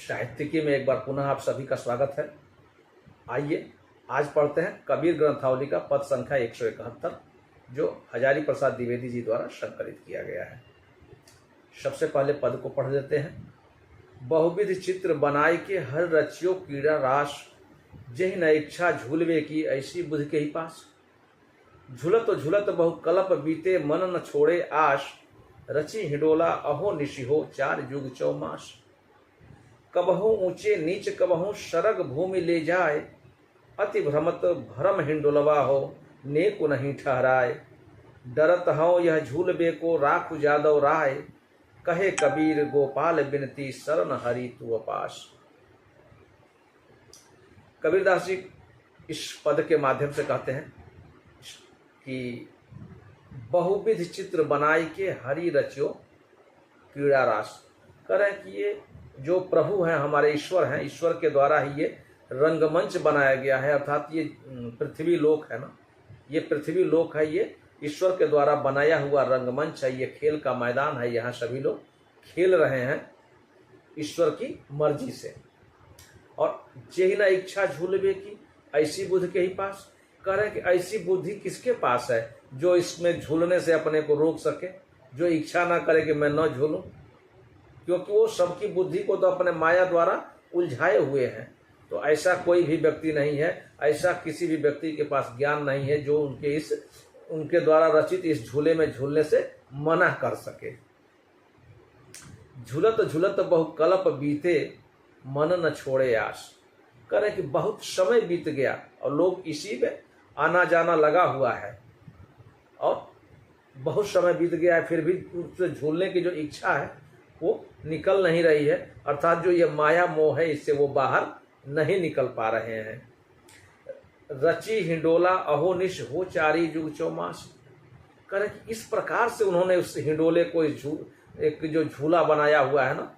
साहित्यिकी में एक बार पुनः आप सभी का स्वागत है। आइए आज पढ़ते हैं कबीर ग्रंथावली का पद संख्या 171, जो हजारी प्रसाद द्विवेदी जी द्वारा संकलित किया गया है। सबसे पहले पद को पढ़ लेते हैं। बहुविध चित्र बनाई के हर रचियो कीड़ा रास, जहि न इच्छा झूलवे की ऐसी बुध के ही पास। झुलत झुलत बहु कलप बीते मन न छोड़े आश, रचि हिडोला अहो निशिहो चार युग चौमास। कबहु ऊंचे नीच कबहु शरग भूमि ले जाए, अति भ्रमत भरम हिंडोलवा हो नेकु नहीं ठहराए। डरत हूँ यह झूलबे को राखु जादव राय, कहे कबीर गोपाल बिनती शरण हरि तू अपास। कबीरदास जी इस पद के माध्यम से कहते हैं कि बहुविध चित्र बनाई के हरि रचियो क्रीड़ा रास। करें कि ये जो प्रभु हैं, हमारे ईश्वर हैं, ईश्वर के द्वारा ही ये रंगमंच बनाया गया है। अर्थात ये पृथ्वी लोक है ना, ये पृथ्वी लोक है, ये ईश्वर के द्वारा बनाया हुआ रंगमंच है, ये खेल का मैदान है। यहाँ सभी लोग खेल रहे हैं ईश्वर की मर्जी से। और जेहि न इच्छा झूलवे की ऐसी बुद्धि के ही पास। कह रहे हैं कि ऐसी बुद्धि किसके पास है जो इसमें झूलने से अपने को रोक सके, जो इच्छा ना करे कि मैं न झूलूं, क्योंकि वो सबकी बुद्धि को तो अपने माया द्वारा उलझाए हुए हैं। तो ऐसा कोई भी व्यक्ति नहीं है, ऐसा किसी भी व्यक्ति के पास ज्ञान नहीं है जो उनके द्वारा रचित इस झूले में झूलने से मना कर सके। झुलत झुलत बहु कल्प बीते मन न छोड़े आस। करें कि बहुत समय बीत गया और लोग इसी में आना जाना लगा हुआ है, और बहुत समय बीत गया है फिर भी उससे झूलने की जो इच्छा है वो निकल नहीं रही है। अर्थात जो ये माया मोह है, इससे वो बाहर नहीं निकल पा रहे हैं। रची हिंडोला अहो निश हो चारी युग चौमास। करें कि इस प्रकार से उन्होंने उस हिंडोले को एक जो झूला बनाया हुआ है ना,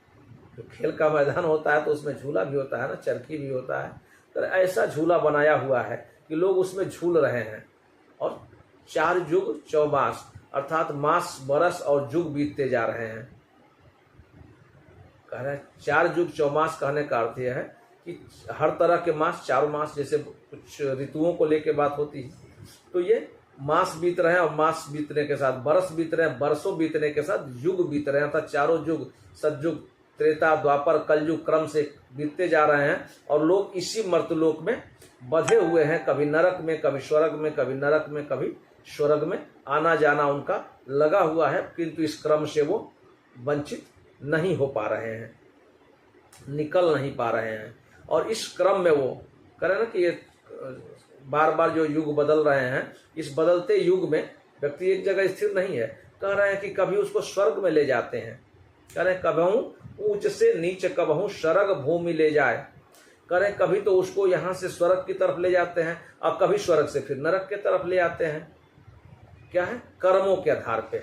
जो खेल का मैदान होता है तो उसमें झूला भी होता है ना, चरखी भी होता है, तो ऐसा झूला बनाया हुआ है कि लोग उसमें झूल रहे हैं। और चार युग चौमास अर्थात मास बरस और युग बीतते जा रहे हैं। कह रहे हैं चार युग चौमास कहने का अर्थ यह है कि हर तरह के मास, चारों मास, जैसे कुछ ऋतुओं को लेकर बात होती है, तो ये मास बीत रहे हैं और मास बीतने के साथ बरस बीत रहे हैं, बरसों बीतने के साथ युग बीत रहे हैं। अर्थात चारों युग, सतयुग, त्रेता, द्वापर, कलयुग क्रम से बीतते जा रहे हैं और लोग इसी मर्तलोक में बंधे हुए हैं, कभी नरक में, कभी स्वर्ग में, कभी नरक में, कभी स्वर्ग में आना जाना उनका लगा हुआ है, किंतु इस क्रम से वो वंचित नहीं हो पा रहे हैं, निकल नहीं पा रहे हैं। और इस क्रम में वो करें ना कि ये बार बार जो युग बदल रहे हैं, इस बदलते युग में व्यक्ति एक जगह स्थिर नहीं है। कह रहे हैं कि कभी उसको स्वर्ग में ले जाते हैं, कह रहे हैं कबहू ऊंच से नीच कबहू शरग भूमि ले जाए। कह रहे हैं कभी तो उसको यहाँ से स्वर्ग की तरफ ले जाते हैं और कभी स्वर्ग से फिर नरक की तरफ ले आते हैं। क्या है? कर्मों के आधार पे।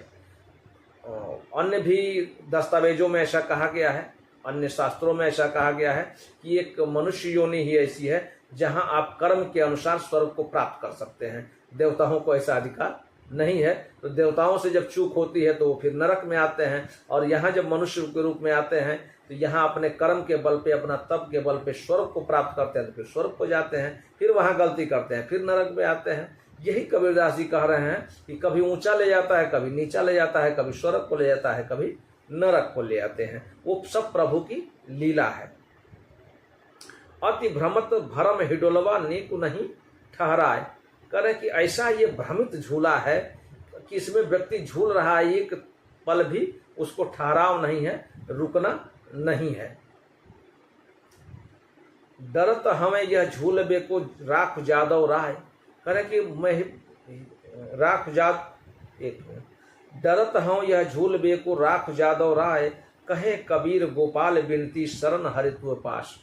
अन्य भी दस्तावेजों में ऐसा कहा गया है, अन्य शास्त्रों में ऐसा कहा गया है कि एक मनुष्य योनि ही ऐसी है जहां आप कर्म के अनुसार स्वर्ग को प्राप्त कर सकते हैं। देवताओं को ऐसा अधिकार नहीं है। तो देवताओं से जब चूक होती है तो वो फिर नरक में आते हैं, और यहाँ जब मनुष्य के रूप में आते हैं तो यहाँ अपने कर्म के बल पे, अपना तप के बल पे स्वर्ग को प्राप्त करते हैं, तो फिर स्वर्ग को जाते हैं, फिर वहाँ गलती करते हैं, फिर नरक में आते हैं। यही कबीरदास जी कह रहे हैं कि कभी ऊंचा ले जाता है, कभी नीचा ले जाता है, कभी स्वर्ग को ले जाता है, कभी नरक को ले आते हैं। वो सब प्रभु की लीला है। अति भ्रमत भरम हिडोलवा नेकु नहीं ठहराए। करें कि ऐसा ये भ्रमित झूला है कि इसमें व्यक्ति झूल रहा है, एक पल भी उसको ठहराव नहीं है, रुकना नहीं है। डरत हमें यह झूलबे को राख जादव राय। करें कि मैं राख जाद एक डरत हूँ यह झूलबे को राख जादव राय, कहे कबीर गोपाल बिनती शरण हरि तू पास।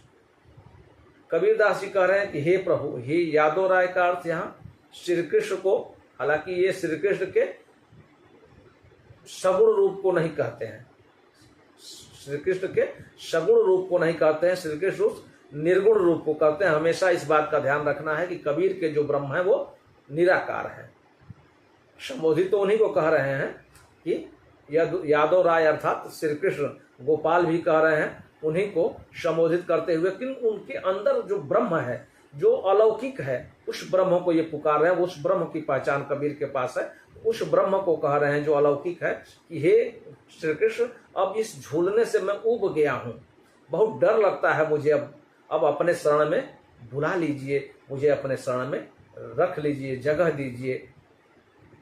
कबीरदास जी कह रहे हैं कि हे प्रभु, हे यादव राय का अर्थ यहाँ श्री कृष्ण को, हालांकि ये श्री कृष्ण के सगुण रूप को नहीं कहते हैं, श्री कृष्ण के सगुण रूप को नहीं कहते हैं, श्री कृष्ण उस निर्गुण रूप को कहते हैं। हमेशा इस बात का ध्यान रखना है कि कबीर के जो ब्रह्म है वो निराकार है। संबोधित तो उन्हीं को कह रहे हैं कि यादव राय अर्थात श्री कृष्ण, गोपाल भी कह रहे हैं उन्हीं को संबोधित करते हुए, किंतु उनके अंदर जो ब्रह्म है, जो अलौकिक है, उस ब्रह्म को ये पुकार रहे हैं। उस ब्रह्म की पहचान कबीर के पास है। उस ब्रह्म को कह रहे हैं जो अलौकिक है कि हे श्री कृष्ण, अब इस झूलने से मैं उब गया हूँ, बहुत डर लगता है मुझे, अब अपने शरण में बुला लीजिए, मुझे अपने शरण में रख लीजिए, जगह दीजिए,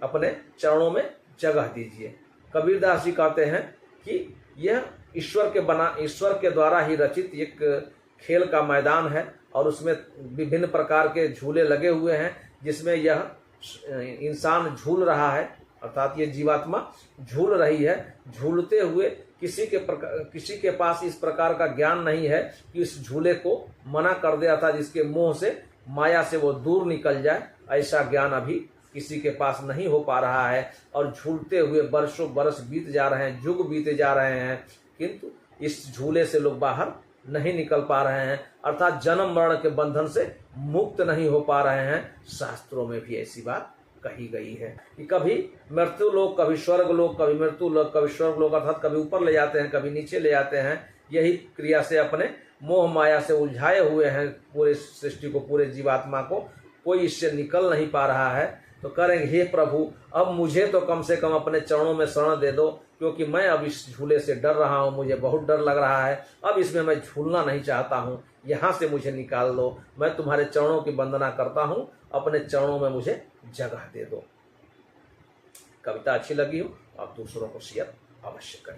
अपने चरणों में जगह दीजिए। कबीरदास जी कहते हैं कि यह ईश्वर के द्वारा ही रचित एक खेल का मैदान है और उसमें विभिन्न प्रकार के झूले लगे हुए हैं, जिसमें यह इंसान झूल रहा है, अर्थात ये जीवात्मा झूल रही है। झूलते हुए किसी के पास इस प्रकार का ज्ञान नहीं है कि इस झूले को मना कर दे, अर्थात जिसके मोह से, माया से वो दूर निकल जाए। ऐसा ज्ञान अभी किसी के पास नहीं हो पा रहा है और झूलते हुए वर्षों बरस बीत जा रहे हैं, युग बीते जा रहे हैं, किंतु इस झूले से लोग बाहर नहीं निकल पा रहे हैं, अर्थात जन्म मरण के बंधन से मुक्त नहीं हो पा रहे हैं। शास्त्रों में भी ऐसी बात कही गई है कि कभी मृत्यु लोक, कभी स्वर्ग लोक, कभी मृत्यु लोक, कभी स्वर्ग लोक, अर्थात कभी ऊपर ले जाते हैं, कभी नीचे ले जाते हैं। यही क्रिया से अपने मोह माया से उलझाए हुए हैं पूरे सृष्टि को, पूरे जीवात्मा को। कोई इससे निकल नहीं पा रहा है। तो करेंगे, हे प्रभु, अब मुझे तो कम से कम अपने चरणों में शरण दे दो, क्योंकि मैं अब इस झूले से डर रहा हूँ, मुझे बहुत डर लग रहा है। अब इसमें मैं झूलना नहीं चाहता हूँ, यहाँ से मुझे निकाल दो। मैं तुम्हारे चरणों की वंदना करता हूँ, अपने चरणों में मुझे जगह दे दो। कविता अच्छी लगी हो आप दूसरों को शेयर अवश्य करिए।